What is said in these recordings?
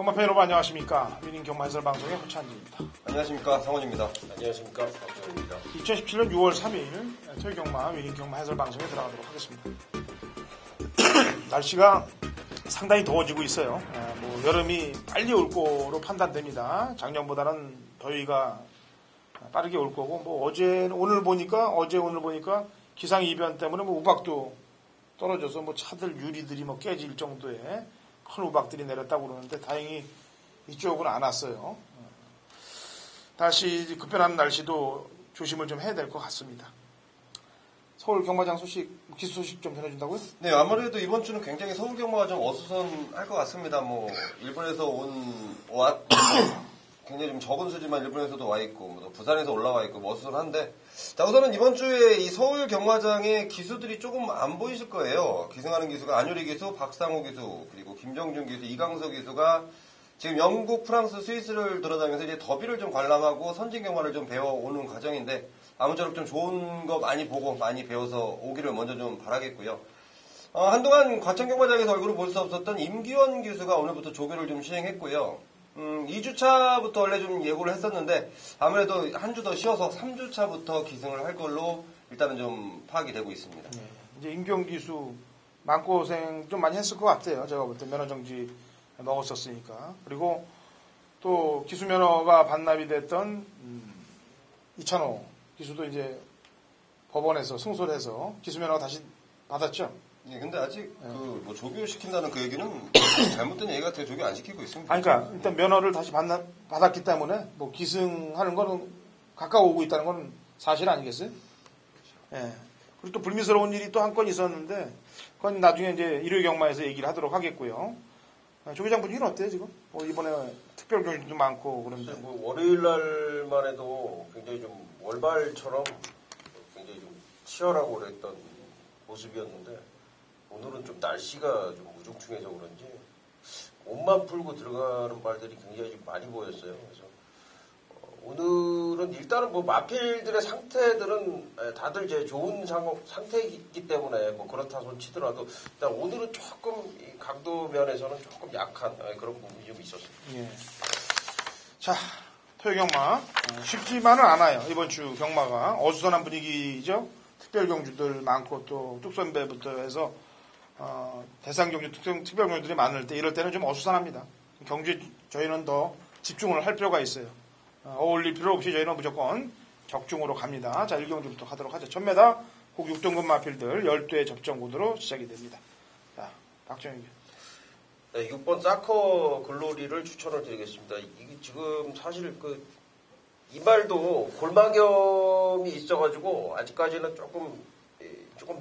경마팬 여러분 안녕하십니까. 위닝 경마 해설 방송의 허찬지입니다. 안녕하십니까. 성원입니다. 안녕하십니까. 박정입니다. 2017년 6월 3일 토요 경마 위닝 경마 해설 방송에 들어가도록 하겠습니다. 날씨가 상당히 더워지고 있어요. 여름이 빨리 올 거로 판단됩니다. 작년보다는 더위가 빠르게 올 거고, 오늘 보니까 기상 이변 때문에 우박도 떨어져서 차들 유리들이 깨질 정도의 큰 우박들이 내렸다고 그러는데 다행히 이쪽은 안 왔어요. 다시 급변하는 날씨도 조심을 좀 해야 될 것 같습니다. 서울 경마장 소식, 기수 소식 좀 전해준다고요? 네, 아무래도 이번 주는 굉장히 서울 경마가 좀 어수선할 것 같습니다. 일본에서 굉장히 좀 적은 수지만 일본에서도 와 있고, 또 부산에서 올라와 있고, 어수선한데, 자, 우선은 이번 주에 이 서울 경마장의 기수들이 조금 안 보이실 거예요. 기승하는 기수가 안효리 기수, 박상호 기수, 그리고 김정준 기수, 이강서 기수가 지금 영국, 프랑스, 스위스를 돌아다니면서 이제 더비를 좀 관람하고 선진 경마를 좀 배워오는 과정인데, 아무쪼록 좀 좋은 거 많이 보고 많이 배워서 오기를 먼저 좀 바라겠고요. 한동안 과천 경마장에서 얼굴을 볼 수 없었던 임기원 기수가 오늘부터 조교를 좀 시행했고요. 2주차부터 원래 좀 예고를 했었는데 아무래도 한 주 더 쉬어서 3주차부터 기승을 할 걸로 일단은 좀 파악이 되고 있습니다. 네, 이제 임기원 기수 마음고생 좀 많이 했을 것 같아요. 제가 볼 때 면허정지 먹었었으니까. 그리고 또 기수 면허가 반납이 됐던 이찬호 기수도 이제 법원에서 승소를 해서 기수 면허가 다시 받았죠. 예, 근데 아직 조교시킨다는 그 얘기는 잘못된 얘기 같아요. 조교 안 시키고 있습니다. 그러니까 일단 면허를 다시 받았기 때문에 기승하는 거는 가까워 오고 있다는 건 사실 아니겠어요? 예. 그리고 또 불미스러운 일이 또 한 건 있었는데 그건 나중에 이제 일요 경마에서 얘기를 하도록 하겠고요. 조교장 분위기는 어때요 지금? 이번에 특별 교육도 많고 그런데. 월요일 날만 해도 굉장히 좀 월발처럼 굉장히 좀 치열하고 그랬던 모습이었는데. 오늘은 좀 날씨가 좀 우중충해서 그런지 옷만 풀고 들어가는 말들이 굉장히 좀 많이 보였어요. 그래서 오늘은 일단은 마필들의 상태들은 다들 이제 좋은 상태이기 때문에 그렇다 손 치더라도 일단 오늘은 조금 이 강도 면에서는 조금 약한 그런 부분이 좀 있었습니다. 예. 자, 토요 경마 쉽지만은 않아요. 이번 주 경마가 어수선한 분위기죠. 특별 경주들 많고 또 뚝선배부터 해서 대상 경주, 특별 경주들이 많을 때 이럴 때는 좀 어수선합니다. 경주에 저희는 더 집중을 할 필요가 있어요. 어울릴 필요 없이 저희는 무조건 적중으로 갑니다. 자, 1경주부터 하도록 하죠. 1000m 국 6등급 마필들 12회 접전 구도로 시작이 됩니다. 자, 박정희. 네, 6번 사커 글로리를 추천을 드리겠습니다. 이게 지금 사실 이 말도 골마겸이 있어가지고 아직까지는 조금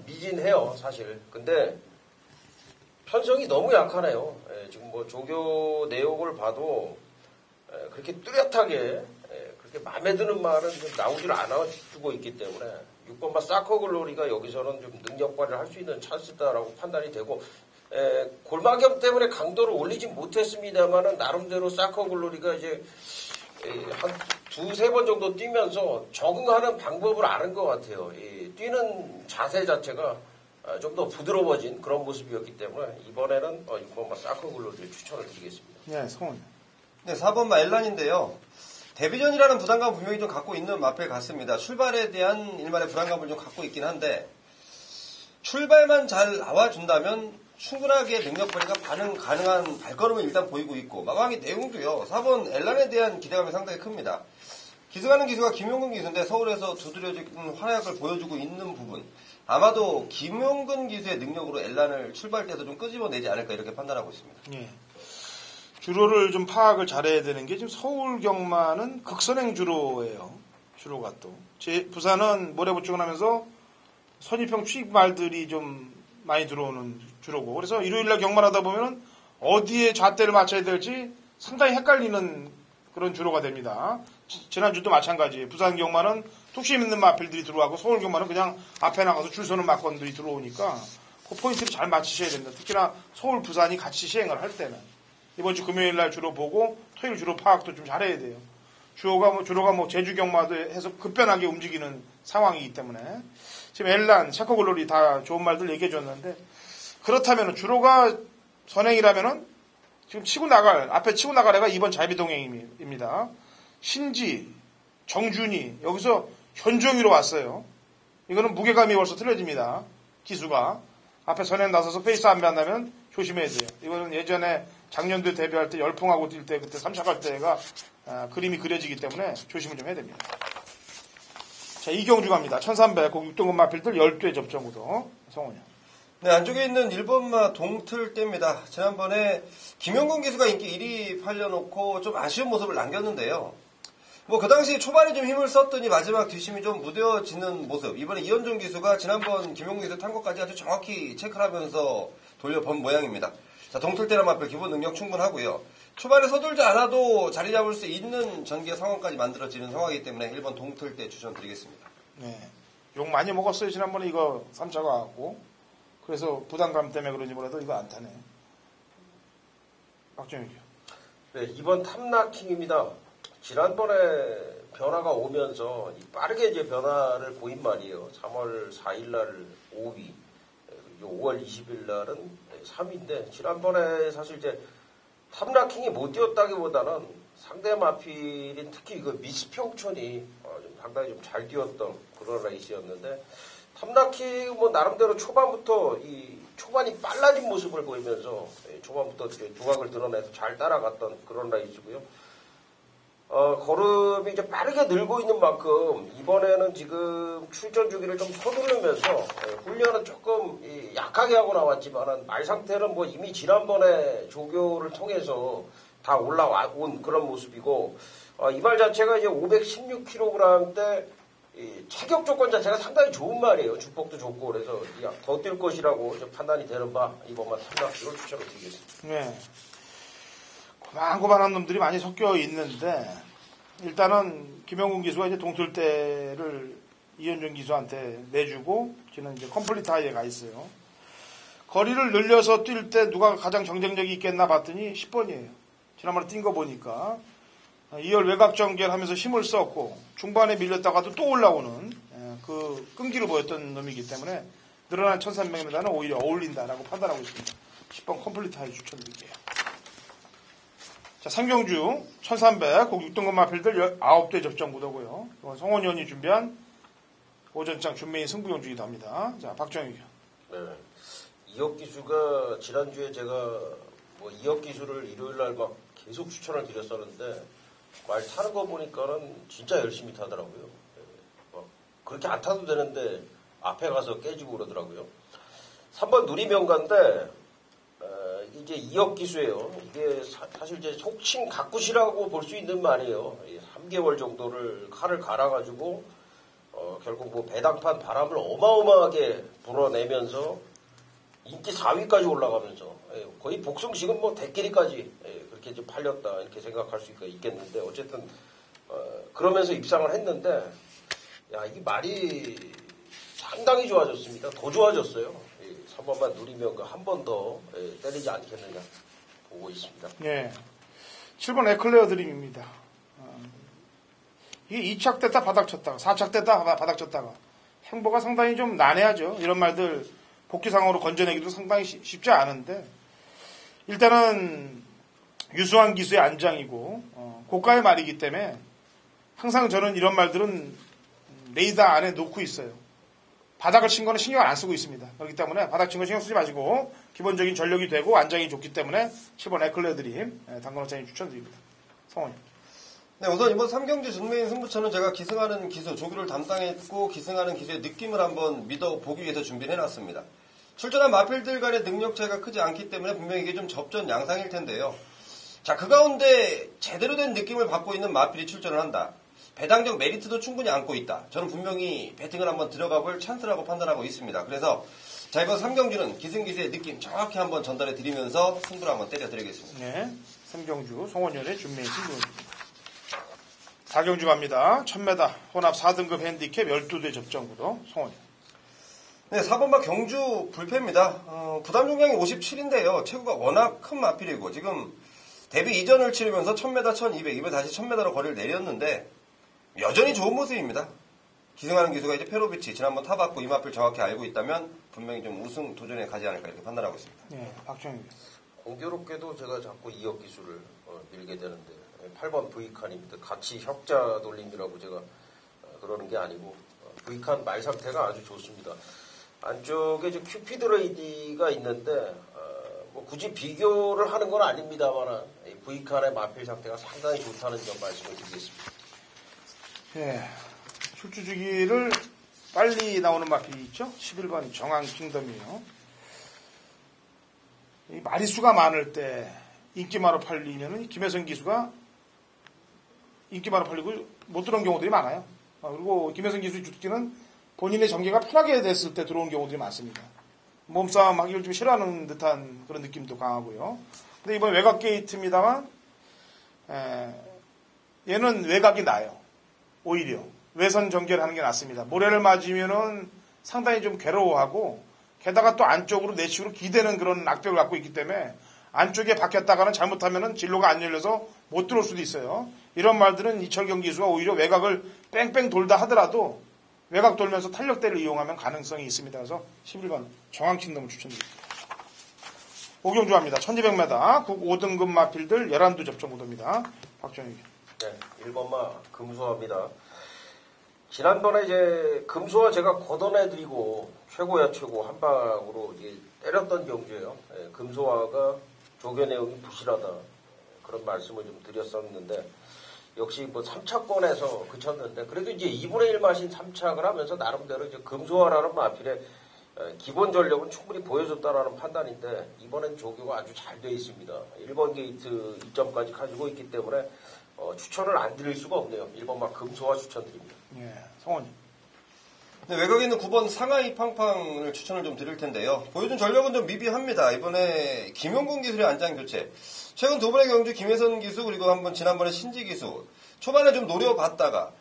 미진해요, 사실. 근데 편성이 너무 약하네요. 지금 조교 내용을 봐도 그렇게 뚜렷하게 그렇게 마음에 드는 말은 좀 나오질 않아주고 있기 때문에 6번마 사커 글로리가 여기서는 좀 능력 발휘를 할 수 있는 찬스다라고 판단이 되고 골마겸 때문에 강도를 올리지 못했습니다만은 나름대로 사커 글로리가 이제 한 두세 번 정도 뛰면서 적응하는 방법을 아는 것 같아요. 뛰는 자세 자체가 좀 더 부드러워진 그런 모습이었기 때문에 이번에는 6번마 사커 글로리를 추천을 드리겠습니다. 네, 성훈. 네, 4번마 엘란인데요. 데뷔전이라는 부담감 분명히 좀 갖고 있는 마필 같습니다. 출발에 대한 일말의 불안감을 좀 갖고 있긴 한데 출발만 잘 나와준다면 충분하게 능력 발휘가 가능한 발걸음을 일단 보이고 있고 마감의 내용도요. 4번 엘란에 대한 기대감이 상당히 큽니다. 기승하는 기수가 김용근 기수인데 서울에서 두드려진 활약을 보여주고 있는 부분 아마도 김용근 기수의 능력으로 엘란을 출발 때도 좀 끄집어내지 않을까 이렇게 판단하고 있습니다. 예. 주로를 좀 파악을 잘해야 되는 게 지금 서울 경마는 극선행 주로예요. 주로가 또. 부산은 모래보충을 하면서 선입형 취입 말들이 좀 많이 들어오는 주로고. 그래서 일요일날 경마를 하다 보면은 어디에 잣대를 맞춰야 될지 상당히 헷갈리는 그런 주로가 됩니다. 지난주도 마찬가지예요. 부산 경마는 뚝심 있는 마필들이 들어가고 서울 경마는 그냥 앞에 나가서 줄 서는 막건들이 들어오니까 그 포인트를 잘 맞추셔야 됩니다. 특히나 서울, 부산이 같이 시행을 할 때는. 이번 주 금요일날 주로 보고 토요일 주로 파악도 좀 잘해야 돼요. 주로가 제주 경마도 해서 급변하게 움직이는 상황이기 때문에 지금 엘란, 샤코글로리 다 좋은 말들 얘기해 줬는데 그렇다면 주로가 선행이라면은 지금 앞에 치고 나갈 애가 2번 자비동행입니다. 신지, 정준이, 여기서 현종이로 왔어요. 이거는 무게감이 벌써 틀려집니다. 기수가. 앞에 선행 나서서 페이스 안 만나면 조심해야 돼요. 이거는 예전에 작년도에 데뷔할 때 열풍하고 뛸 때 그때 3차 갈 때가 그림이 그려지기 때문에 조심을 좀 해야 됩니다. 자, 이경주 갑니다. 1300, 고 6등급 마필들 12회 접전구도. 성훈이. 네, 안쪽에 있는 1번마 동틀대입니다. 지난번에 김영근 기수가 인기 1위 팔려놓고 좀 아쉬운 모습을 남겼는데요. 뭐 그 당시 초반에 좀 힘을 썼더니 마지막 뒷심이 좀 무뎌지는 모습. 이번에 이현종 기수가 지난번 김영근 기수 탄 것까지 아주 정확히 체크를 하면서 돌려본 모양입니다. 자, 동틀대란 마필 기본 능력 충분하고요. 초반에 서둘지 않아도 자리 잡을 수 있는 전개 상황까지 만들어지는 상황이기 때문에 1번 동틀대 추천드리겠습니다. 네. 욕 많이 먹었어요. 지난번에 이거 3차 가고. 그래서 부담감 때문에 그런지 몰라도 이거 안 타네. 박정희요. 네, 이번 탐라킹입니다. 지난번에 변화가 오면서 빠르게 이제 변화를 보인 말이에요. 3월 4일날 5위, 5월 20일날은 3위인데 지난번에 사실 이제 탐라킹이 못 뛰었다기보다는 상대 마필인 특히 그 미스평촌이 좀 상당히 좀 잘 뛰었던 그런 레이스였는데 탐라킹 뭐 나름대로 초반부터 이 초반이 빨라진 모습을 보이면서 초반부터 두각을 드러내서 잘 따라갔던 그런 레이스고요. 걸음이 이제 빠르게 늘고 있는 만큼 이번에는 지금 출전 주기를 좀 서두르면서 훈련은 조금 약하게 하고 나왔지만은 말 상태는 뭐 이미 지난번에 조교를 통해서 다 올라온 그런 모습이고 이 말 자체가 이제 516kg 때 체격 조건 자체가 상당히 좋은 말이에요. 주폭도 좋고 그래서 더 뛸 것이라고 판단이 되는 바 이번만 탐락기로 추천을 드리겠습니다. 네. 고만고만한 놈들이 많이 섞여 있는데 일단은 김영군 기수가 이제 동틀대를 이현종 기수한테 내주고 지는 이제 컴플리트 하이에 가 있어요. 거리를 늘려서 뛸 때 누가 가장 경쟁력이 있겠나 봤더니 10번이에요. 지난번에 뛴 거 보니까 2열 외곽 전개하면서 힘을 썼고 중반에 밀렸다가도 또 올라오는 그 끈기를 보였던 놈이기 때문에 늘어난 1300m는 오히려 어울린다라고 판단하고 있습니다. 10번 컴플리트 하이 추천드릴게요. 자, 상경주 1300, 고 6등급 마필들 9대 접전 구도고요. 이건 성원이 형이 준비한 오전장 준메인 승부용주기도 합니다. 자, 박정희요. 네. 이혁 기수가 지난주에 제가 뭐 이혁 기수를 일요일날 막 계속 추천을 드렸었는데 말 타는 거 보니까는 진짜 열심히 타더라고요. 그렇게 안 타도 되는데 앞에 가서 깨지고 그러더라고요. 3번 누리명가인데 이제 이혁 기수예요. 이게 사실 이제 속칭 가꾸시라고 볼 수 있는 말이에요. 3개월 정도를 칼을 갈아가지고 결국 뭐 배당판 바람을 어마어마하게 불어내면서 인기 4위까지 올라가면서 거의 복숭식은 뭐 대끼리까지 그렇게 이제 팔렸다 이렇게 생각할 수 있겠는데 어쨌든 그러면서 입상을 했는데 이 말이 상당히 좋아졌습니다. 더 좋아졌어요. 3번만 누리면 한 번 더 때리지 않겠느냐 보고 있습니다. 네. 7번 에클레어 드림입니다. 이게 2착 됐다 바닥 쳤다가 4착 됐다 바닥 쳤다가 행보가 상당히 좀 난해하죠. 이런 말들 복귀상으로 건져내기도 상당히 쉽지 않은데 일단은 유수한 기수의 안장이고 고가의 말이기 때문에 항상 저는 이런 말들은 레이더 안에 놓고 있어요. 바닥을 친 거는 신경을 안 쓰고 있습니다. 그렇기 때문에 바닥 친 거 신경 쓰지 마시고 기본적인 전력이 되고 안장이 좋기 때문에 7번 에클레어 드림 당근호차님 추천드립니다. 성원이. 네, 우선 이번 3경주 준메인 승부처는 제가 기승하는 기수, 조교를 담당했고 기승하는 기수의 느낌을 한번 믿어보기 위해서 준비를 해놨습니다. 출전한 마필들 간의 능력 차이가 크지 않기 때문에 분명히 이게 좀 접전 양상일 텐데요. 자, 그 가운데 제대로 된 느낌을 받고 있는 마필이 출전을 한다. 배당적 메리트도 충분히 안고 있다. 저는 분명히 배팅을 한번 들어가 볼 찬스라고 판단하고 있습니다. 그래서 자, 이번 3경주는 기승기수의 느낌 정확히 한번 전달해 드리면서 승부를 한번 때려 드리겠습니다. 네, 3경주 송원열의 준메인 승부입니다. 4경주 갑니다. 1000m 혼합 4등급 핸디캡 12대 접전구도 송원열. 네, 4번마 경주 불패입니다. 부담 중량이 57인데요. 체구가 워낙 큰 마필이고 지금 데뷔 이전을 치르면서 1000m, 1200, 이번에 다시 1000m로 거리를 내렸는데 여전히 좋은 모습입니다. 기승하는 기수가 이제 페로비치 지난번 타봤고 이 마필 정확히 알고 있다면 분명히 좀 우승 도전에 가지 않을까 이렇게 판단하고 있습니다. 네, 박정희. 공교롭게도 제가 자꾸 2억 기수를 밀게 되는데 8번 V칸입니다. 같이 혁자 돌림이라고 제가 그러는 게 아니고 V칸 말 상태가 아주 좋습니다. 안쪽에 이제 큐피드 레이디가 있는데 뭐 굳이 비교를 하는 건 아닙니다만 V칸의 마필 상태가 상당히 좋다는 점 말씀을 드리겠습니다. 예, 출주주기를 빨리 나오는 마필이 있죠. 11번 정한 킹덤이에요. 이 마리수가 많을 때 인기마로 팔리면은 김혜성 기수가 인기마로 팔리고 못 들어온 경우들이 많아요. 그리고 김혜성 기수의 주특기는 본인의 전개가 편하게 됐을 때 들어온 경우들이 많습니다. 몸싸움 하기를 좀 싫어하는 듯한 그런 느낌도 강하고요. 근데 이번 외곽 게이트입니다만 얘는 외곽이 나요. 오히려 외선 전개를 하는 게 낫습니다. 모래를 맞으면은 상당히 좀 괴로워하고 게다가 또 안쪽으로 내식으로 기대는 그런 악벽을 갖고 있기 때문에 안쪽에 박혔다가는 잘못하면은 진로가 안 열려서 못 들어올 수도 있어요. 이런 말들은 이철경 기수가 오히려 외곽을 뺑뺑 돌다 하더라도 외곽 돌면서 탄력대를 이용하면 가능성이 있습니다. 그래서 11번 정황킹덤을 추천드립니다. 오경주합니다. 1200m 국 5등급 마필들 11두 접종 구도입니다. 박정희. 네, 1번마 금수화입니다. 지난번에 이제 금수화 제가 걷어내드리고 최고야 최고 한 방으로 이제 때렸던 경주예요. 네, 금수화가 조교 내용이 부실하다 그런 말씀을 좀 드렸었는데 역시 뭐 3차권에서 그쳤는데 그래도 이제 2분의 1 마신 3착을 하면서 나름대로 이제 금수화라는 마필의 기본 전력은 충분히 보여줬다라는 판단인데 이번엔 조교가 아주 잘 되어 있습니다. 1번 게이트 2점까지 가지고 있기 때문에 추천을 안 드릴 수가 없네요. 1번만 금수화 추천드립니다. 예, 성원님. 네, 외곽에 있는 9번 상하이 팡팡을 추천을 좀 드릴 텐데요. 보여준 전력은 좀 미비합니다. 이번에 김용군 기술의 안장 교체. 최근 두 번의 경주 김혜선 기수 그리고 한 번 지난번에 신지 기수. 초반에 좀 노려봤다가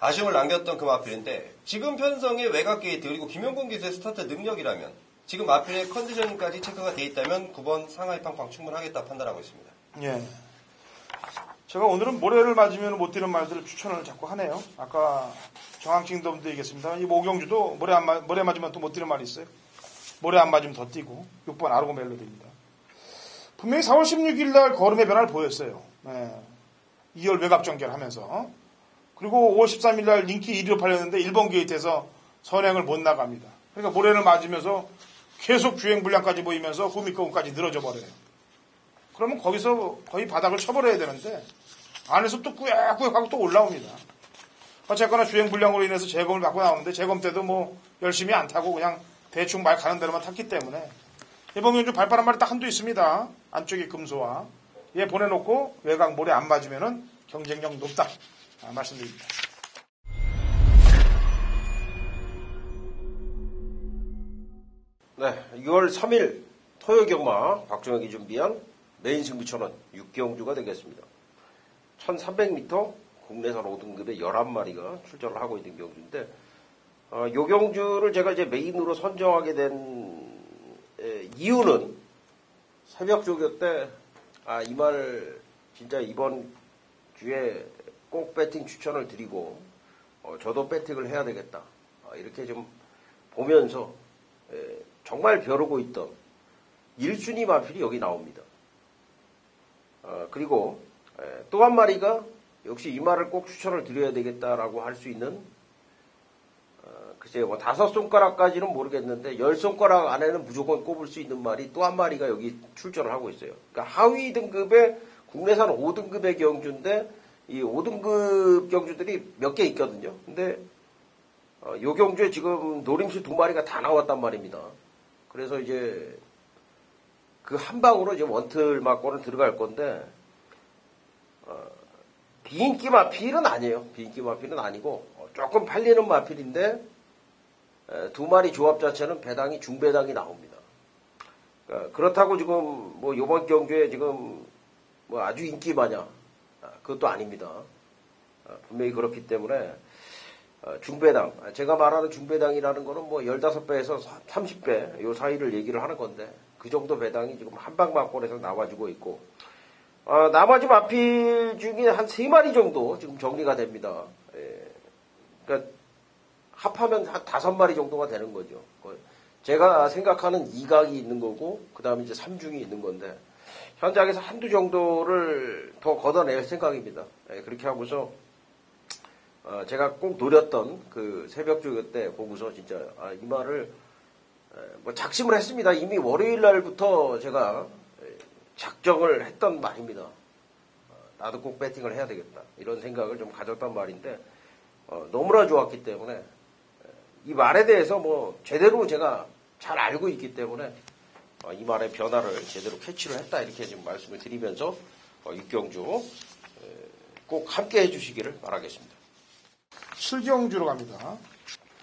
아쉬움을 남겼던 그 마필인데 지금 편성의 외곽 게이트 그리고 김용군 기수의 스타트 능력이라면 지금 마필의 컨디션까지 체크가 돼 있다면 9번 상하이 팡팡 충분하겠다 판단하고 있습니다. 예. 제가 오늘은 모래를 맞으면 못 뛰는 말들을 추천을 자꾸 하네요. 아까 정황킹덤도 얘기했습니다. 이 오경주도 모래 맞으면 또 못 뛰는 말이 있어요. 모래 안 맞으면 더 뛰고 6번 아르고 멜로디입니다. 분명히 4월 16일 날 걸음의 변화를 보였어요. 네. 2열 외곽 전개하면서 그리고 5월 13일 날 인기 1위로 팔렸는데 1번 게이트에서 선행을 못 나갑니다. 그러니까 모래를 맞으면서 계속 주행 분량까지 보이면서 후미거까지 늘어져 버려요. 그러면 거기서 거의 바닥을 쳐버려야 되는데 안에서 또 꾸역꾸역하고 또 올라옵니다. 어쨌거나 주행 불량으로 인해서 재검을 받고 나오는데 재검 때도 뭐 열심히 안 타고 그냥 대충 말 가는 대로만 탔기 때문에 이번 경주 발바람 말이 딱 한두 있습니다. 안쪽에 금소와 얘 보내놓고 외곽 모래 안 맞으면은 경쟁력 높다 말씀드립니다. 네, 6월 3일 토요경마 박종혁이 준비한 메인 승부처는 6경주가 되겠습니다. 1300m 국내산 5등급의 11마리가 출전을 하고 있는 경주인데 요 경주를 제가 이제 메인으로 선정하게 된 이유는 새벽 조교 때 이 말 진짜 이번 주에 꼭 배팅 추천을 드리고 저도 배팅을 해야 되겠다 이렇게 좀 보면서 정말 벼르고 있던 1순위 마필이 여기 나옵니다. 그리고 또 한 마리가 역시 이 말을 꼭 추천을 드려야 되겠다라고 할 수 있는 글쎄요, 뭐 5손가락까지는 모르겠는데 10손가락 안에는 무조건 꼽을 수 있는 말이 또 한 마리가 여기 출전을 하고 있어요. 그러니까 하위 등급의 국내산 5등급의 경주인데 이 5등급 경주들이 몇 개 있거든요. 근데 요 경주에 지금 노림수 2마리가 다 나왔단 말입니다. 그래서 이제 그 한 방으로 이제 원틀 맞고는 들어갈 건데 비인기 마필은 아니에요. 비인기 마필은 아니고 조금 팔리는 마필인데 2마리 조합 자체는 배당이 중배당이 나옵니다. 그렇다고 지금 뭐 이번 경주에 지금 뭐 아주 인기 마냐 그것도 아닙니다. 분명히 그렇기 때문에 중배당 제가 말하는 중배당이라는 거는 뭐 15배에서 30배 요 사이를 얘기를 하는 건데 그 정도 배당이 지금 한방만권에서 나와주고 있고 나머지 마필 중에 한 3마리 정도 지금 정리가 됩니다. 그러니까 합하면 한 5마리 정도가 되는 거죠. 제가 생각하는 2각이 있는 거고 그 다음에 이제 3중이 있는 건데 현장에서 한두 정도를 더 걷어낼 생각입니다. 예, 그렇게 하고서 제가 꼭 노렸던 그 새벽조교 때 보고서 진짜 이 말을 뭐 작심을 했습니다. 이미 월요일 날부터 제가 작정을 했던 말입니다. 나도 꼭 배팅을 해야 되겠다. 이런 생각을 좀 가졌단 말인데 너무나 좋았기 때문에 이 말에 대해서 뭐 제대로 제가 잘 알고 있기 때문에 이 말의 변화를 제대로 캐치를 했다. 이렇게 지금 말씀을 드리면서 육경주 꼭 함께 해주시기를 바라겠습니다. 7경주로 갑니다.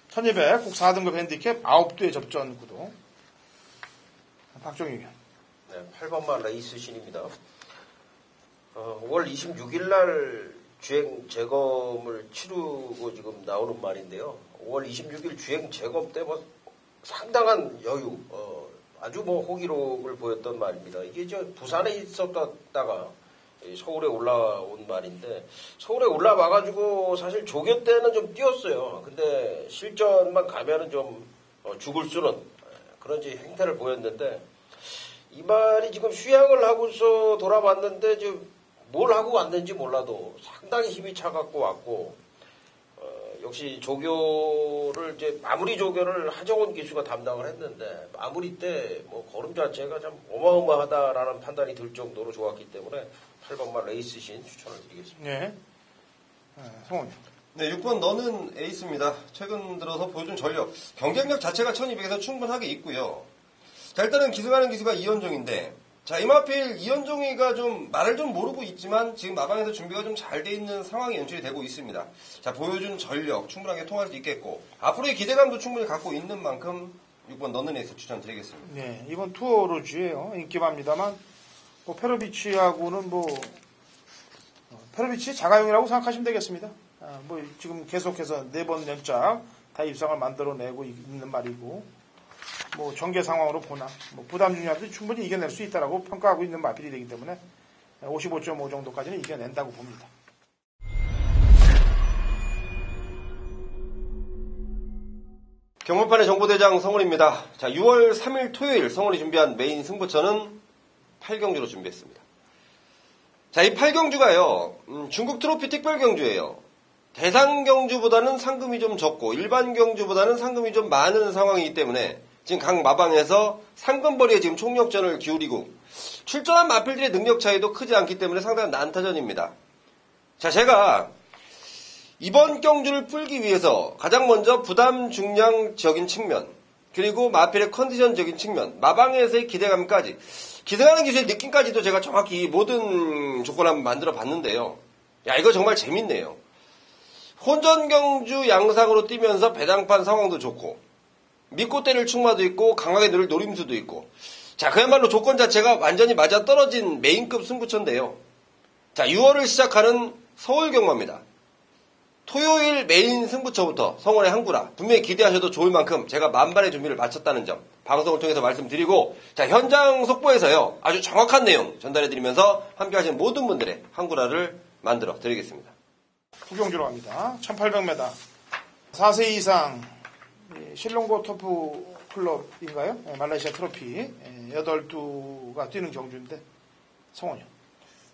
1200 국 4등급 핸디캡 9두의 접전 구도. 박종희 의원. 네, 8번만 레이스 신입니다. 5월 26일 날 주행 재검을 치르고 지금 나오는 말인데요. 5월 26일 주행 재검 때 뭐 상당한 여유, 아주 뭐 호기록을 보였던 말입니다. 이게 저 부산에 있었다가 서울에 올라온 말인데 서울에 올라와가지고 사실 조교 때는 좀 뛰었어요. 근데 실전만 가면은 좀 죽을 수는 그런 행태를 보였는데 이 말이 지금 휴양을 하고서 돌아왔는데 지금 뭘 하고 왔는지 몰라도 상당히 힘이 차갖고 왔고 역시 조교를 이제 마무리 조교를 하정원 기수가 담당을 했는데 마무리 때 뭐 걸음 자체가 참 어마어마하다라는 판단이 들 정도로 좋았기 때문에 8번만 레이스신 추천을 드리겠습니다. 네. 성원이. 네, 6번 너는 에이스입니다. 최근 들어서 보여준 전력, 경쟁력 자체가 1200에서 충분하게 있고요. 자, 일단은 기승하는 기수가 이현종인데 자, 이마필 이현종이가 좀 말을 좀 모르고 있지만 지금 마방에서 준비가 좀 잘 돼 있는 상황이 연출이 되고 있습니다. 자, 보여준 전력 충분하게 통할 수 있겠고 앞으로의 기대감도 충분히 갖고 있는 만큼 6번 너는 에이스 추천드리겠습니다. 네, 이번 투어로즈예요. 인기마입니다만 뭐 페로비치하고는 뭐 페로비치 자가용이라고 생각하시면 되겠습니다. 뭐 지금 계속해서 4번 연짝 다 입상을 만들어내고 있는 말이고 뭐 전개 상황으로 보나 뭐 부담 중요한데 충분히 이겨낼 수 있다라고 평가하고 있는 마필이 되기 때문에 55.5 정도까지는 이겨낸다고 봅니다. 경물판의 정보대장 성훈입니다. 자, 6월 3일 토요일 성훈이 준비한 메인 승부처는 8경주로 준비했습니다. 자, 이 8경주가요, 중국 트로피 특별 경주예요. 대상 경주보다는 상금이 좀 적고 일반 경주보다는 상금이 좀 많은 상황이기 때문에 지금 각 마방에서 상금벌이에 지금 총력전을 기울이고 출전한 마필들의 능력 차이도 크지 않기 때문에 상당한 난타전입니다. 자, 제가 이번 경주를 풀기 위해서 가장 먼저 부담 중량적인 측면 그리고 마필의 컨디션적인 측면 마방에서의 기대감까지 기승하는 기수의 느낌까지도 제가 정확히 모든 조건을 한번 만들어 봤는데요. 야, 이거 정말 재밌네요. 혼전 경주 양상으로 뛰면서 배당판 상황도 좋고 믿고 때릴 충마도 있고 강하게 누를 노림수도 있고 자, 그야말로 조건 자체가 완전히 맞아떨어진 메인급 승부처인데요. 자, 6월을 시작하는 서울 경마입니다. 토요일 메인 승부처부터 성원의 항구라 분명히 기대하셔도 좋을 만큼 제가 만반의 준비를 마쳤다는 점 방송을 통해서 말씀드리고 자, 현장 속보에서요 아주 정확한 내용 전달해드리면서 함께 하신 모든 분들의 항구라를 만들어 드리겠습니다. 9경주로 갑니다. 1800m 4세 이상 실롱고 토프 클럽인가요? 말레이시아 트로피 8두가 뛰는 경주인데 성원이요.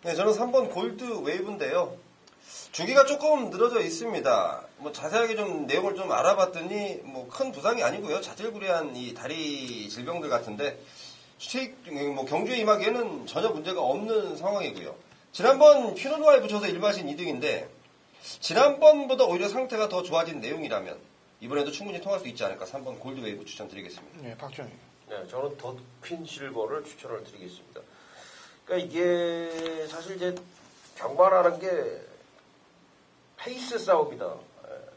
네, 저는 3번 골드 웨이브인데요. 주기가 조금 늘어져 있습니다. 뭐 자세하게 좀 내용을 좀 알아봤더니 뭐 큰 부상이 아니고요. 자질구레한 이 다리 질병들 같은데 뭐 경주에 임하기에는 전혀 문제가 없는 상황이고요. 지난번 휘노르와에 붙여서 1마신 2등인데 지난번보다 오히려 상태가 더 좋아진 내용이라면 이번에도 충분히 통할 수 있지 않을까 3번 골드 웨이브 추천드리겠습니다. 네, 박정희. 네, 저는 더퀸 실버를 추천을 드리겠습니다. 그러니까 이게 사실 이제 경마라는 게 페이스 싸움이다.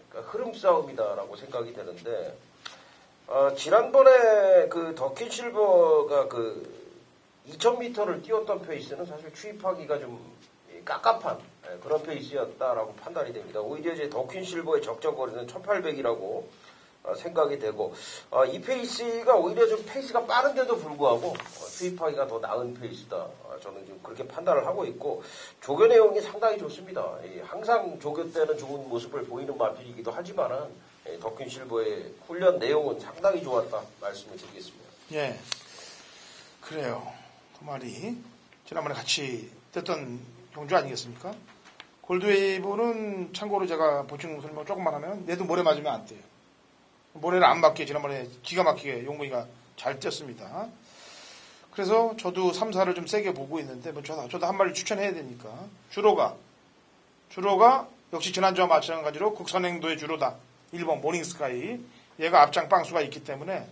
그러니까 흐름 싸움이다라고 생각이 되는데, 지난번에 그 더킨 실버가 그 2000m를 뛰었던 페이스는 사실 추입하기가 좀 깝깝한 그런 페이스였다라고 판단이 됩니다. 오히려 이제 더킨 실버의 적정거리는 1800이라고 생각이 되고, 이 페이스가 오히려 좀 페이스가 빠른데도 불구하고 추입하기가 더 나은 페이스다. 저는 지금 그렇게 판단을 하고 있고, 조교 내용이 상당히 좋습니다. 항상 조교 때는 좋은 모습을 보이는 마필이기도 하지만은, 더킨 실버의 훈련 내용은 상당히 좋았다 말씀을 드리겠습니다. 예. 그래요. 그 말이 지난번에 같이 떴던 경주 아니겠습니까? 골드웨이브는 참고로 제가 보충 설명 조금만 하면 얘도 모래 맞으면 안 돼요. 모래를 안 맞게 지난번에 기가 막히게 용근이가 잘 뛰었습니다. 그래서 저도 3, 4를 좀 세게 보고 있는데 뭐 저도 한 마리 추천해야 되니까 주로가 역시 지난주와 마찬가지로 극선행도의 주로다. 1번 모닝스카이. 얘가 앞장 빵수가 있기 때문에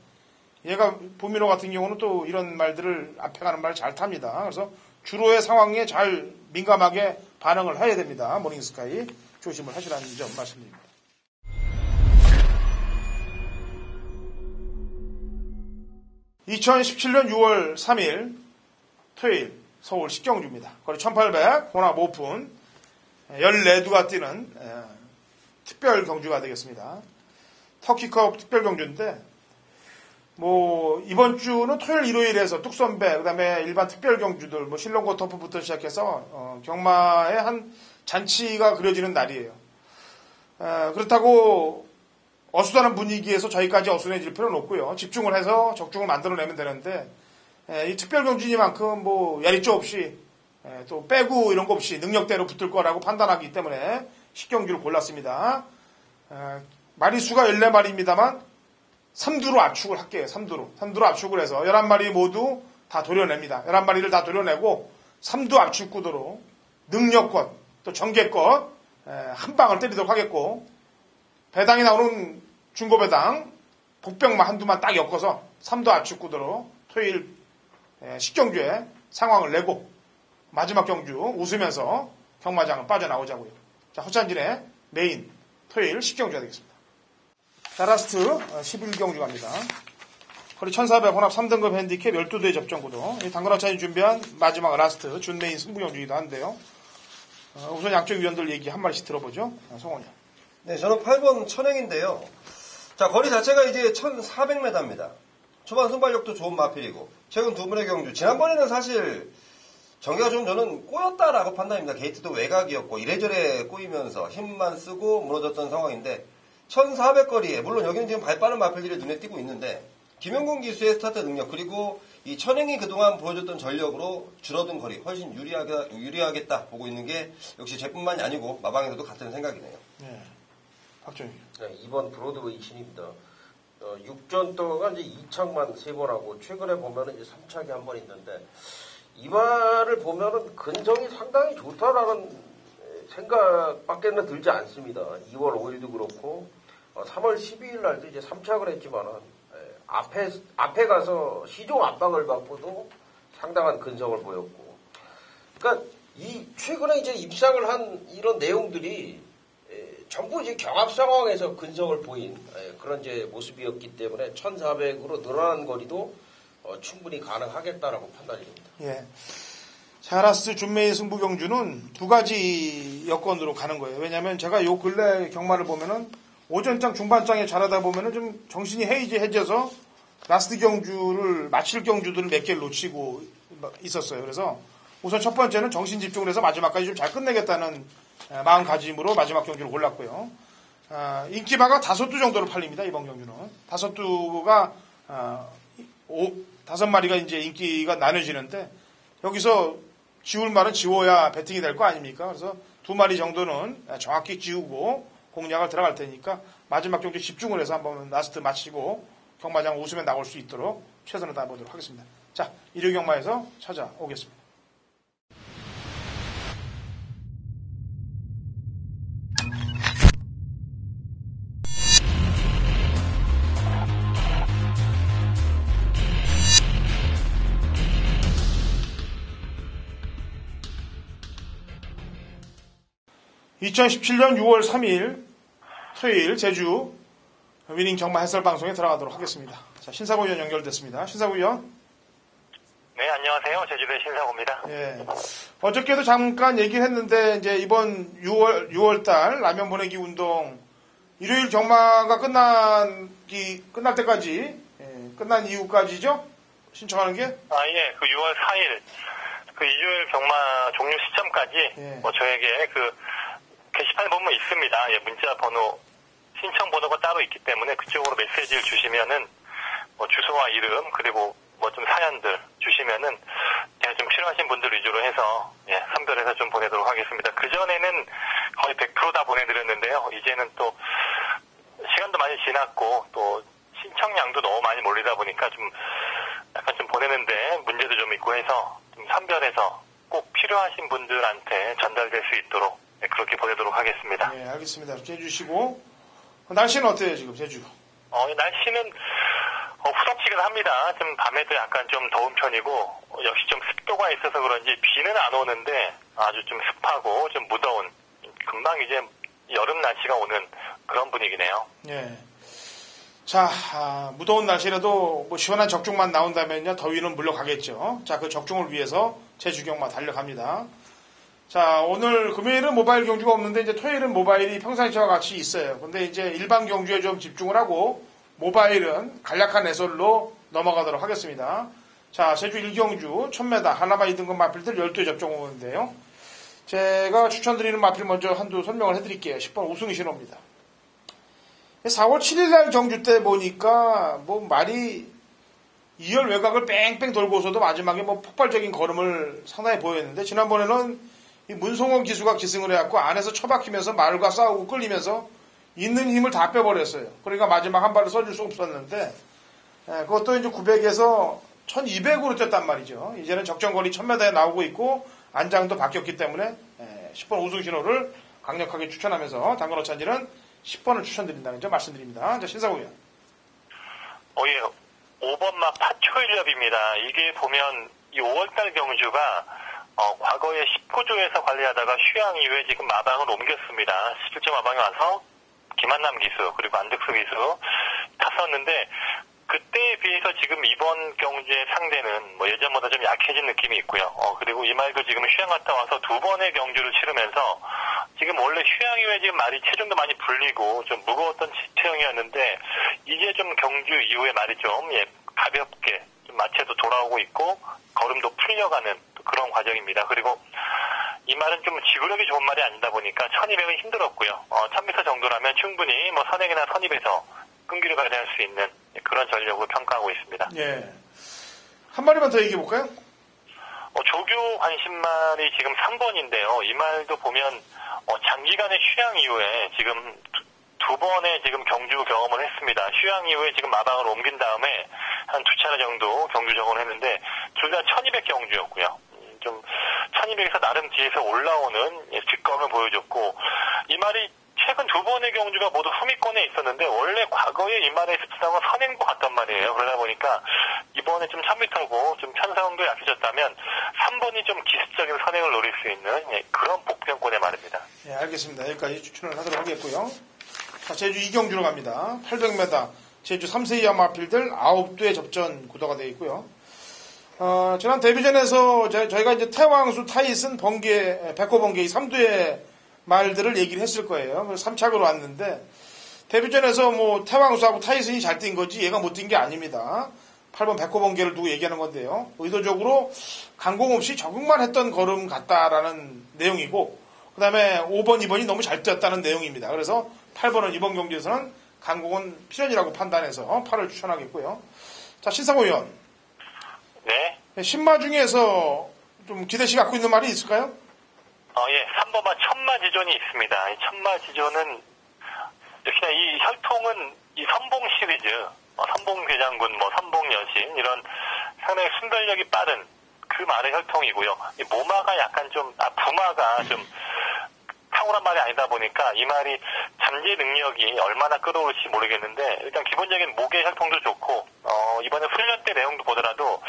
얘가 보미로 같은 경우는 또 이런 말들을 앞에 가는 말을 잘 탑니다. 그래서 주로의 상황에 잘 민감하게 반응을 해야 됩니다. 모닝스카이. 조심을 하시라는 점 말씀드립니다. (2017년 6월 3일) 토요일 서울 식경주입니다. 거리 1800 혼합 오픈 14두가 뛰는 특별 경주가 되겠습니다. 터키컵 특별 경주인데 뭐 이번 주는 토요일 일요일에서 뚝선배 그다음에 일반 특별 경주들 뭐 실론고 터프부터 시작해서 경마의 한 잔치가 그려지는 날이에요. 그렇다고 어수선한 분위기에서 저희까지 어수선해질 필요는 없고요. 집중을 해서 적중을 만들어내면 되는데 이 특별 경주니만큼 뭐 야리조 없이 또 빼고 이런 거 없이 능력대로 붙을 거라고 판단하기 때문에 식경주를 골랐습니다. 마리수가 14마리입니다만 3두로 압축을 할게요. 3두로 압축을 해서 11마리 모두 다 도려냅니다. 11마리를 다 도려내고 3두 압축 구도로 능력껏 또 정계껏 한 방을 때리도록 하겠고 배당이 나오는 중고배당 복병만 한두만 딱 엮어서 3두 압축 구도로 토요일 식경주에 상황을 내고 마지막 경주 웃으면서 경마장을 빠져나오자고요. 자, 허찬진의 메인 토요일 식경주가 되겠습니다. 자, 라스트 11경주 갑니다. 거리 1400 혼합 3등급 핸디캡 12대의 접전구도 당근화차이 준비한 마지막 라스트 준메인 승부경주이기도 한데요. 우선 양쪽 위원들 얘기 한 마디씩 들어보죠. 성원이. 네, 저는 8번 천행인데요. 자, 거리 자체가 이제 1400m입니다. 초반 순발력도 좋은 마필이고 최근 두 분의 경주 지난번에는 사실 전개가 좀 저는 꼬였다라고 판단합니다. 게이트도 외곽이었고 이래저래 꼬이면서 힘만 쓰고 무너졌던 상황인데 1400거리에 물론 여기는 지금 발 빠른 마필들이 눈에 띄고 있는데 김영곤 기수의 스타트 능력 그리고 이 천행이 그동안 보여줬던 전력으로 줄어든 거리 훨씬 유리하겠다 보고 있는 게 역시 제뿐만이 아니고 마방에서도 같은 생각이네요. 네, 박정희. 네, 이번 브로드웨이 신입니다. 6전 동안 이제 2착만 3번 하고 최근에 보면은 이제 3착이 한 번 있는데 이발을 보면은 근성이 상당히 좋다라는 생각밖에는 들지 않습니다. 2월 5일도 그렇고 3월 12일 날도 이제 3착을 했지만은 앞에 가서 시종 압박을 받고도 상당한 근성을 보였고, 그러니까 이 최근에 이제 입상을 한 이런 내용들이 전부 이제 경합 상황에서 근성을 보인 그런 이제 모습이었기 때문에 1,400으로 늘어난 거리도 충분히 가능하겠다라고 판단입니다. 예. 자라스 준메인 승부경주는 두 가지 여건으로 가는 거예요. 왜냐하면 제가 요 근래 경마를 보면은 오전장 중반장에 잘하다 보면은 좀 정신이 해이해져서 라스트 경주를 마칠 경주들을 몇 개를 놓치고 있었어요. 그래서 우선 첫 번째는 정신 집중을 해서 마지막까지 좀 잘 끝내겠다는 마음가짐으로 마지막 경주를 골랐고요. 인기마가 5두 정도로 팔립니다. 이번 경주는 5두가 5마리가 이제 인기가 나눠지는데 여기서 지울 말은 지워야 배팅이 될 거 아닙니까? 그래서 2마리 정도는 정확히 지우고 공략을 들어갈 테니까 마지막 경주 집중을 해서 한번 라스트 마치고 경마장 웃으며 나올 수 있도록 최선을 다해보도록 하겠습니다. 자, 일요 경마에서 찾아오겠습니다. (2017년 6월 3일) 토요일 제주 위닝 경마 해설 방송에 들어가도록 하겠습니다. 자, 신사고 위원 연결됐습니다. 신사고 위원. 네, 안녕하세요. 제주도의 신사고입니다. 예. 어저께도 잠깐 얘기했는데 이제 이번 6월달 라면 보내기 운동 일요일 경마가 끝날 때까지 끝난 이후까지죠? 신청하는 게? 예. 그 6월 4일 그 일요일 경마 종료 시점까지 예. 저에게 그 게시판 보면 있습니다. 예, 문자 번호 신청 번호가 따로 있기 때문에 그쪽으로 메시지를 주시면은 주소와 이름 그리고 좀 사연들 주시면은 제가 좀 필요하신 분들 위주로 해서 선별해서 좀 보내도록 하겠습니다. 그전에는 거의 100%다 보내드렸는데요. 이제는 또 시간도 많이 지났고 또 신청량도 너무 많이 몰리다 보니까 좀 약간 좀 보내는데 문제도 좀 있고 해서 좀 선별해서 꼭 필요하신 분들한테 전달될 수 있도록 그렇게 보내도록 하겠습니다. 네, 알겠습니다. 이렇게 해주시고 날씨는 어때요 지금 제주? 날씨는 후덥지근합니다. 좀 밤에도 약간 좀 더운 편이고 역시 좀 습도가 있어서 그런지 비는 안 오는데 아주 좀 습하고 좀 무더운 금방 이제 여름 날씨가 오는 그런 분위기네요. 예. 자, 무더운 날씨라도 뭐 시원한 적중만 나온다면요 더위는 물러가겠죠. 자, 그 적중을 위해서 제주경마 달려갑니다. 자, 오늘 금요일은 모바일 경주가 없는데 이제 토요일은 모바일이 평상시와 같이 있어요. 근데 이제 일반 경주에 좀 집중을 하고 모바일은 간략한 해설로 넘어가도록 하겠습니다. 자, 제주 1경주 1000m 하나마 2등급 마필들 12회 접종 오는데요. 제가 추천드리는 마필 먼저 한두 설명을 해드릴게요. 10번 우승 신호입니다. 4월 7일날 경주 때 보니까 뭐 말이 2열 외곽을 뺑뺑 돌고서도 마지막에 뭐 폭발적인 걸음을 상당히 보였는데 지난번에는 이 문송원 기수가 기승을 해갖고 안에서 처박히면서 말과 싸우고 끌리면서 있는 힘을 다 빼버렸어요. 그러니까 마지막 한 발을 써줄 수 없었는데 그것도 이제 900에서 1200으로 뛰었단 말이죠. 이제는 적정거리 1000m에 나오고 있고 안장도 바뀌었기 때문에 10번 우승 신호를 강력하게 추천하면서 당근 오찬지는 10번을 추천드린다는 점 말씀드립니다. 자, 신사고 의원. 예. 5번마 파초일렵입니다. 이게 보면 이 5월달 경주가 과거에 19조에서 관리하다가 휴양 이후에 지금 마방을 옮겼습니다. 17조 마방에 와서 김한남 기수 그리고 안득수 기수 탔었는데 그때에 비해서 지금 이번 경주의 상대는 뭐 예전보다 좀 약해진 느낌이 있고요. 그리고 이 말도 지금 휴양 갔다 와서 두 번의 경주를 치르면서 지금 원래 휴양 이후에 지금 말이 체중도 많이 불리고 좀 무거웠던 체형이었는데 이제 좀 경주 이후에 말이 좀 가볍게 좀 마체도 돌아오고 있고 걸음도 풀려가는 그런 과정입니다. 그리고 이 말은 좀 지구력이 좋은 말이 아니다 보니까 1200은 힘들었고요. 1000m 정도라면 충분히 뭐 선행이나 선입에서 끈기를 발휘할 수 있는 그런 전력을 평가하고 있습니다. 예. 한 마리만 더 얘기해 볼까요? 조교 관심말이 지금 3번인데요. 이 말도 보면 장기간의 휴양 이후에 지금 두 번의 지금 경주 경험을 했습니다. 휴양 이후에 지금 마방을 옮긴 다음에 한 두 차례 정도 경주 적응을 했는데 둘 다 1200 경주였고요. 좀 1200에서 나름 뒤에서 올라오는 뒷감을 보여줬고 이 말이 최근 두 번의 경주가 모두 후미권에 있었는데 원래 과거에 이 말의 습성은 선행도 같단 말이에요. 그러다 보니까 이번에 좀 1000m고 좀 편성도 약해졌다면 3번이 좀 기습적인 선행을 노릴 수 있는 그런 복병권의 말입니다. 예, 알겠습니다. 여기까지 추천을 하도록 하겠고요. 자, 제주 2경주로 갑니다. 800m 제주 3세 이하 마필들 9두의 접전 구도가 되어 있고요. 지난 데뷔전에서 저희가 이제 태왕수, 타이슨, 번개, 백호 번개 이 3두의 말들을 얘기를 했을 거예요. 그래서 3착으로 왔는데 데뷔전에서 뭐 태왕수하고 타이슨이 잘 뛴 거지 얘가 못 뛴 게 아닙니다. 8번 백호 번개를 두고 얘기하는 건데요. 의도적으로 강공 없이 적응만 했던 걸음 같다라는 내용이고 그 다음에 5번, 2번이 너무 잘 뛰었다는 내용입니다. 그래서 8번은 이번 경기에서는 강공은 필연이라고 판단해서 8을 추천하겠고요. 자, 신상호 의원. 네. 신마 중에서 좀 기대시 갖고 있는 말이 있을까요? 예. 3번마 천마지존이 있습니다. 이 천마지존은 역시나 이 혈통은 이 선봉 시리즈, 선봉대장군, 선봉여신 이런 상당히 순발력이 빠른 그 말의 혈통이고요. 이 모마가 약간 부마가 좀 탁월한 말이 아니다 보니까 이 말이 잠재 능력이 얼마나 끌어올지 모르겠는데 일단 기본적인 목의 혈통도 좋고 이번에 훈련 때 내용도 보더라도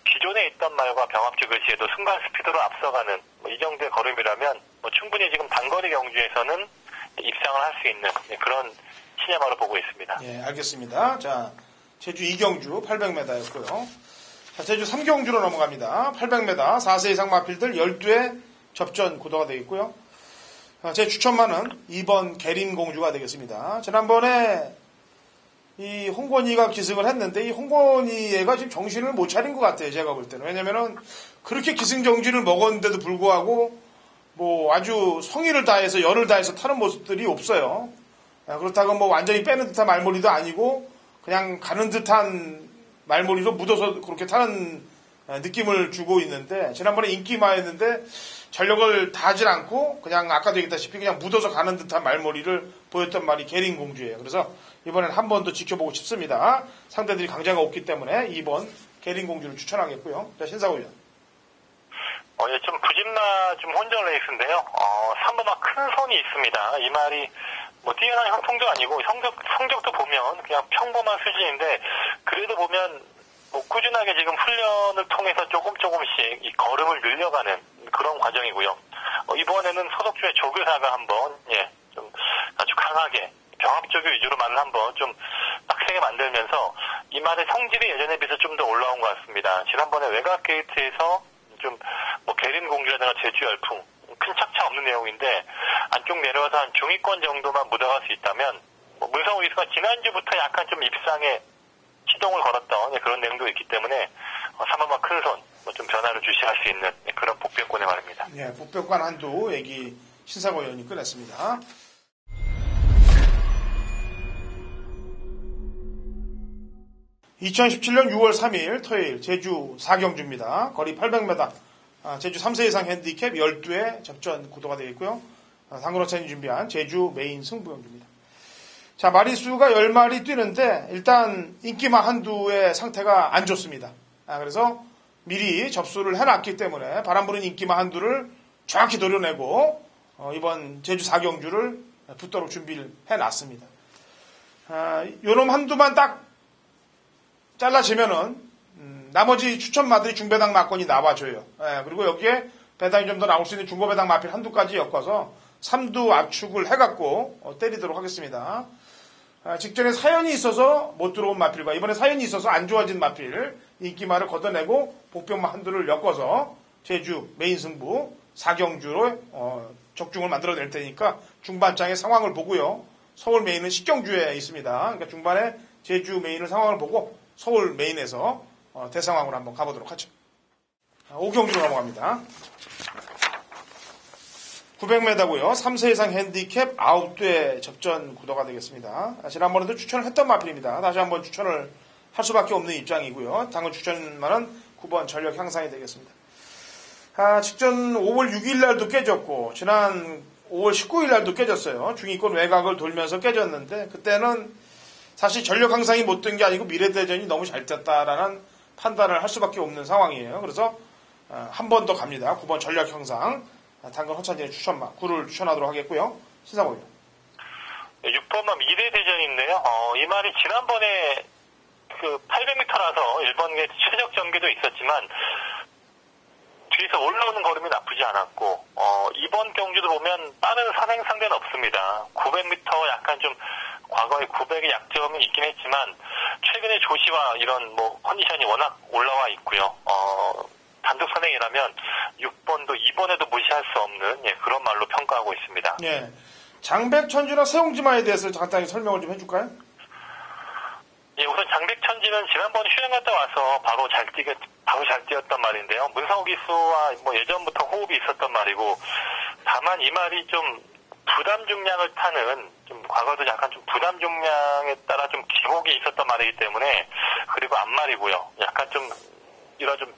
기존에 있던 말과 병합적을 시에도 순간 스피드로 앞서가는 이 정도의 걸음이라면 충분히 지금 단거리 경주에서는 입상을 할 수 있는 그런 시네마로 보고 있습니다. 예, 알겠습니다. 자, 제주 2경주 800m였고요. 자, 제주 3경주로 넘어갑니다. 800m 4세 이상 마필들 12회 접전 구도가 되겠고요. 제 추천만은 2번 계림공주가 되겠습니다. 지난번에 이 홍건이가 기승을 했는데 이 홍건이가 지금 정신을 못 차린 것 같아요. 제가 볼 때는. 왜냐면은 그렇게 기승정지를 먹었는데도 불구하고 뭐 아주 성의를 다해서 열을 다해서 타는 모습들이 없어요. 그렇다고 뭐 완전히 빼는 듯한 말머리도 아니고 그냥 가는 듯한 말머리로 묻어서 그렇게 타는 느낌을 주고 있는데 지난번에 인기마였는데 전력을 다하지 않고 그냥 아까도 얘기했다시피 그냥 묻어서 가는 듯한 말머리를 보였던 말이 게린공주예요. 그래서 이번엔 한 번 더 지켜보고 싶습니다. 상대들이 강자가 없기 때문에 2번 게린공주를 추천하겠고요. 자, 신사고 위원. 예, 좀 부진마 좀 혼전 레이스인데요. 3번마 큰 손이 있습니다. 이 말이 뭐 뛰어난 형통도 아니고 성적도 보면 그냥 평범한 수준인데 그래도 보면 뭐 꾸준하게 지금 훈련을 통해서 조금씩 이 걸음을 늘려가는 그런 과정이고요. 이번에는 소속주의 조교사가 한번 좀 아주 강하게 병합조교 위주로 말을 한번 좀 빡세게 만들면서 이 말의 성질이 예전에 비해서 좀 더 올라온 것 같습니다. 지난번에 외곽 게이트에서 좀 뭐 게린 공주라든가 제주 열풍 큰 착차 없는 내용인데 안쪽 내려와서 한 중위권 정도만 묻어갈 수 있다면 뭐 문성우 기수가 지난주부터 약간 좀 입상에 시동을 걸었던 그런 내용도 있기 때문에 3번마 큰손 좀 변화를 주시할 수 있는 그런 복병권의 말입니다. 예, 복병권 한두 얘기 신사고 의원이 꺼냈습니다. (2017년 6월 3일) 토요일 제주 4경주입니다. 거리 800m, 제주 3세 이상 핸디캡 12회 접전 구도가 되겠고요. 상그로찬이 준비한 제주 메인 승부경주입니다. 자, 마리수가 10마리 뛰는데 일단 인기마 한두의 상태가 안 좋습니다. 그래서 미리 접수를 해놨기 때문에 바람 부는 인기마 한두를 정확히 노려내고 이번 제주 4경주를 붙도록 준비를 해놨습니다. 요놈 한두만 딱 잘라지면은 나머지 추천마들이 중배당 마건이 나와줘요. 그리고 여기에 배당이 좀 더 나올 수 있는 중고배당 마필 한두까지 엮어서 3두 압축을 해갖고 때리도록 하겠습니다. 직전에 사연이 있어서 못 들어온 마필과 이번에 사연이 있어서 안 좋아진 마필 인기마를 걷어내고 복병마 한두를 엮어서 제주 메인 승부 4경주로 적중을 만들어낼 테니까 중반장의 상황을 보고요. 서울 메인은 10경주에 있습니다. 그러니까 중반에 제주 메인을 상황을 보고 서울 메인에서 대상황으로 한번 가보도록 하죠. 5경주로 넘어갑니다. 900m고요. 3세 이상 핸디캡 9대 접전 구도가 되겠습니다. 지난번에도 추천을 했던 마필입니다. 다시 한번 추천을 할 수밖에 없는 입장이고요. 당근 추천만은 9번 전력 향상이 되겠습니다. 직전 5월 6일 날도 깨졌고 지난 5월 19일 날도 깨졌어요. 중위권 외곽을 돌면서 깨졌는데 그때는 사실 전력 향상이 못 된 게 아니고 미래대전이 너무 잘 뛰었다라는 판단을 할 수밖에 없는 상황이에요. 그래서 한 번 더 갑니다. 9번 전력 향상. 당근 허찬진의 추천마 9를 추천하도록 하겠고요. 신사고요. 6번마 미래대전인데요. 이 말이 지난번에 그 800m라서 1번에 최적 전개도 있었지만 뒤에서 올라오는 걸음이 나쁘지 않았고 이번 경주도 보면 빠른 산행 상대는 없습니다. 900m 약간 좀 과거에 900의 약점이 있긴 했지만 최근에 조시와 이런 뭐 컨디션이 워낙 올라와 있고요. 단독 선행이라면 6번도 2번에도 무시할 수 없는 그런 말로 평가하고 있습니다. 예, 장백천지나 세용지마에 대해서 간단히 설명을 좀 해줄까요? 예, 우선 장백천지는 지난번 휴양 갔다 와서 바로 잘 뛰었던 말인데요. 문성우 기수와 뭐 예전부터 호흡이 있었던 말이고 다만 이 말이 좀 부담 중량을 타는 좀 과거도 약간 좀 부담 중량에 따라 좀 기복이 있었던 말이기 때문에 그리고 앞말이고요. 약간 좀 이런 좀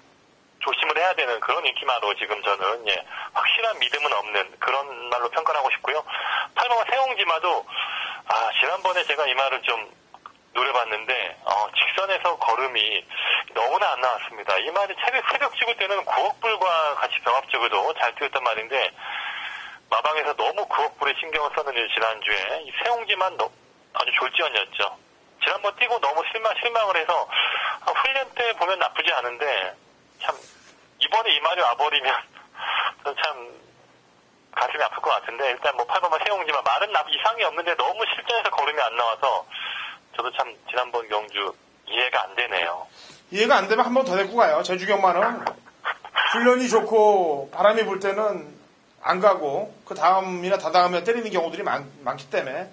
조심을 해야 되는 그런 인기마로 지금 저는 확실한 믿음은 없는 그런 말로 평가를 하고 싶고요. 8번마 세홍지마도 지난번에 제가 이 말을 좀 노려봤는데 직선에서 걸음이 너무나 안 나왔습니다. 이 말이 새벽 찍을 때는 구억불과 같이 병합적으로 잘 뛰었단 말인데 마방에서 너무 구억불에 신경을 썼는데 지난주에 이 세홍지만 아주 졸지연이었죠. 지난번 뛰고 너무 실망을 해서 훈련 때 보면 나쁘지 않은데 참 이번에 이 말이 와버리면 참 가슴이 아플 것 같은데 일단 뭐 8번마 세홍지만 말은 이상이 없는데 너무 실전에서 걸음이 안 나와서 저도 참 지난번 경주 이해가 안 되네요. 이해가 안 되면 한 번 더 데리고 가요. 제주경마는 훈련이 좋고 바람이 불 때는 안 가고 그 다음이나 다다음에 때리는 경우들이 많기 때문에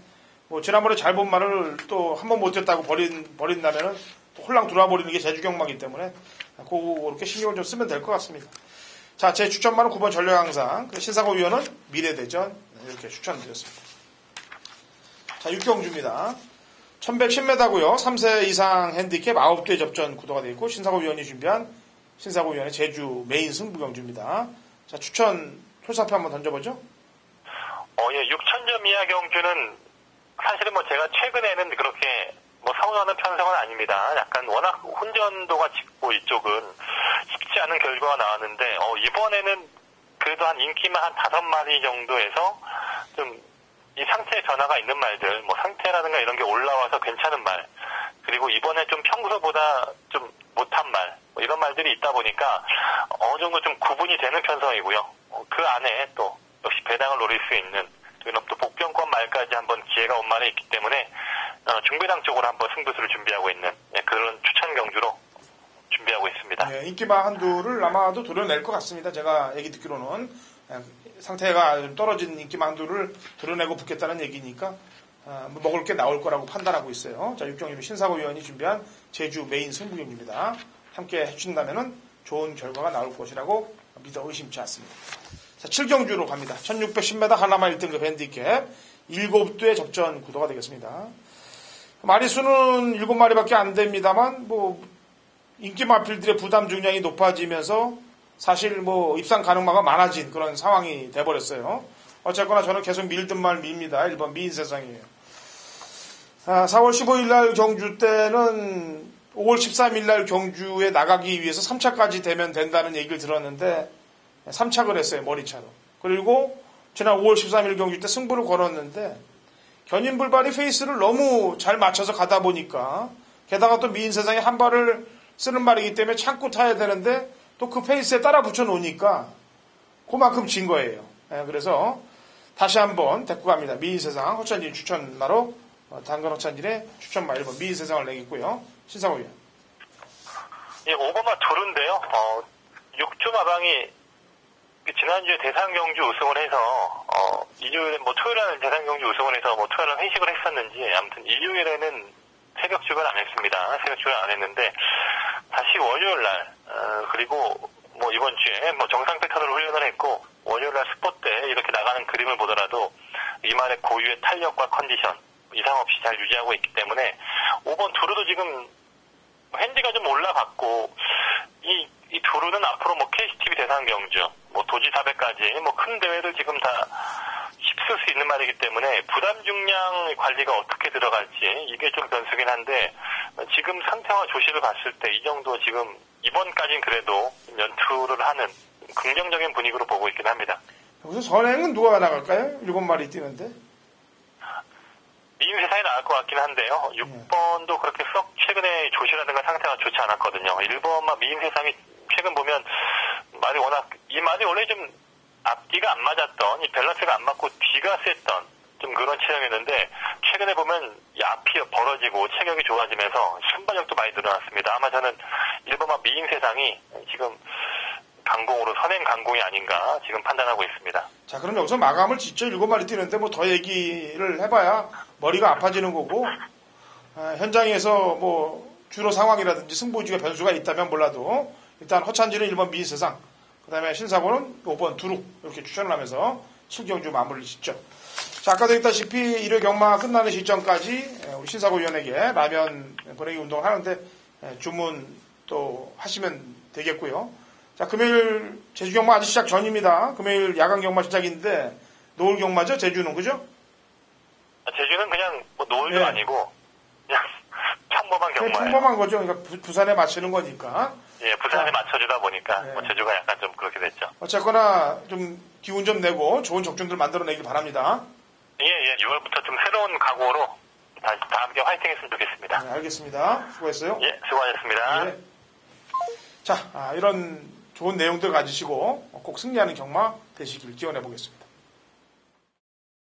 뭐 지난번에 잘 본 말을 또 한 번 못 뛰었다고 버린다면은 또 홀랑 돌아 버리는 게 제주경마이기 때문에 그렇게 신경을 좀 쓰면 될 것 같습니다. 자, 제 추천만은 9번 전력항상, 신사고 위원은 미래대전 이렇게 추천드렸습니다. 자, 6경주입니다. 1110m고요. 3세 이상 핸디캡 9대 접전 구도가 되어 있고 신사고 위원이 준비한 신사고위원의 제주 메인 승부 경주입니다. 자, 추천 표사표 한번 던져보죠. 예, 6,000점 이하 경주는 사실은 뭐 제가 최근에는 그렇게 뭐 선호하는 편성은 아닙니다. 약간 워낙 혼전도가 짙고 이쪽은 쉽지 않은 결과가 나왔는데, 이번에는 그래도 한 인기만 한 5마리 정도에서 좀 이 상태의 변화가 있는 말들, 뭐 상태라든가 이런 게 올라와서 괜찮은 말, 그리고 이번에 좀 평소보다 좀 못한 말, 뭐 이런 말들이 있다 보니까 어느 정도 좀 구분이 되는 편성이고요. 그 안에 또 역시 배당을 노릴 수 있는, 그리고 또 복병권 말까지 한번 기회가 온 말이 있기 때문에 중배당 쪽으로 한번 승부수를 준비하고 있는 그런 추천 경주로 준비하고 있습니다. 네, 인기마 한두를 아마도 도려낼 것 같습니다. 제가 얘기 듣기로는 상태가 좀 떨어진 인기마 한두를 도려내고 붙겠다는 얘기니까 먹을 게 나올 거라고 판단하고 있어요. 자, 육경일로 신사고 위원이 준비한 제주 메인 승부 경주입니다. 함께 해주신다면 좋은 결과가 나올 것이라고 믿어 의심치 않습니다. 자, 7경주로 갑니다. 1610m 한라마 1등급 핸디캡 7두의 접전 구도가 되겠습니다. 마리수는 7마리밖에 안 됩니다만 인기 마필들의 부담 중량이 높아지면서 사실 입상 가능마가 많아진 그런 상황이 돼버렸어요. 어쨌거나 저는 계속 밀든 말 밉니다. 1번 미인 세상이에요. 4월 15일 날 경주 때는 5월 13일 날 경주에 나가기 위해서 3차까지 되면 된다는 얘기를 들었는데 3착을 했어요. 머리차로. 그리고 지난 5월 13일 경주 때 승부를 걸었는데 견인불발이 페이스를 너무 잘 맞춰서 가다 보니까, 게다가 또 미인 세상에 한 발을 쓰는 말이기 때문에 참고 타야 되는데 또 그 페이스에 따라 붙여 놓으니까 그만큼 진 거예요. 그래서 다시 한번 데리고 갑니다. 미인 세상 허찬진 추천마로 당근 허찬진의 추천마 1번 미인 세상을 내겠고요. 신상호 위원. 예, 5번마 둘인데요. 6주 마방이 지난주에 대상경주 우승을 해서 일요일에 토요일에는 대상경주 우승을 해서 토요일에 회식을 했었는지, 아무튼 일요일에는 새벽 출근 안 했습니다. 새벽 출근 안 했는데 다시 월요일 날 그리고 이번 주에 정상 패턴으로 훈련을 했고, 월요일 날 스포 때 이렇게 나가는 그림을 보더라도 이만의 고유의 탄력과 컨디션 이상 없이 잘 유지하고 있기 때문에 5번 두루도 지금 핸디가 좀 올라갔고, 이 두루는 앞으로 KCTV 대상 경주, 도지 400까지 큰 대회를 지금 다 휩쓸 수 있는 말이기 때문에 부담 중량 관리가 어떻게 들어갈지 이게 좀 변수긴 한데, 지금 상태와 조시를 봤을 때 이 정도 지금 이번까지는 그래도 연투를 하는 긍정적인 분위기로 보고 있긴 합니다. 여기서 선행은 누가 나갈까요? 7마리 뛰는데. 미인 세상이 나올 것 같긴 한데요. 6번도 그렇게 썩 최근에 조시라든가 상태가 좋지 않았거든요. 1번만 미인 세상이 최근 보면 이 말이 원래 좀 앞뒤가 안 맞았던, 이 밸런스가 안 맞고 뒤가 셌던 좀 그런 체형이었는데, 최근에 보면 이 앞이 벌어지고 체격이 좋아지면서 순발력도 많이 늘어났습니다. 아마 저는 1번만 미인 세상이 지금 강공으로 선행 강공이 아닌가 지금 판단하고 있습니다. 자, 그럼 여기서 마감을 짓죠. 7마리 뛰는데 더 얘기를 해봐야 머리가 아파지는 거고, 현장에서 주로 상황이라든지 승부주의 변수가 있다면 몰라도 일단 허찬진은 1번 미인 세상, 그 다음에 신사고는 5번 두루 이렇게 추천을 하면서 7경주 마무리를 짓죠. 자, 아까도 했다시피 1회 경마 끝나는 시점까지 우리 신사고위원에게 라면 보내기 운동을 하는데 주문 또 하시면 되겠고요. 자, 금요일 제주 경마 아직 시작 전입니다. 금요일 야간 경마 시작인데 노을 경마죠? 제주는, 그죠? 제주는 그냥 노을도 아니고 그냥 평범한 경마예요. 평범한 거죠. 그러니까 부산에 맞추는 거니까. 예, 부산에 맞춰주다 보니까 제주가 약간 좀 그렇게 됐죠. 어쨌거나 좀 기운 좀 내고 좋은 적중들 만들어내길 바랍니다. 예, 6월부터 좀 새로운 각오로 다 함께 화이팅했으면 좋겠습니다. 네, 알겠습니다. 수고했어요. 예, 수고하셨습니다. 예. 자, 이런 좋은 내용들 가지시고 꼭 승리하는 경마 되시길 기원해 보겠습니다.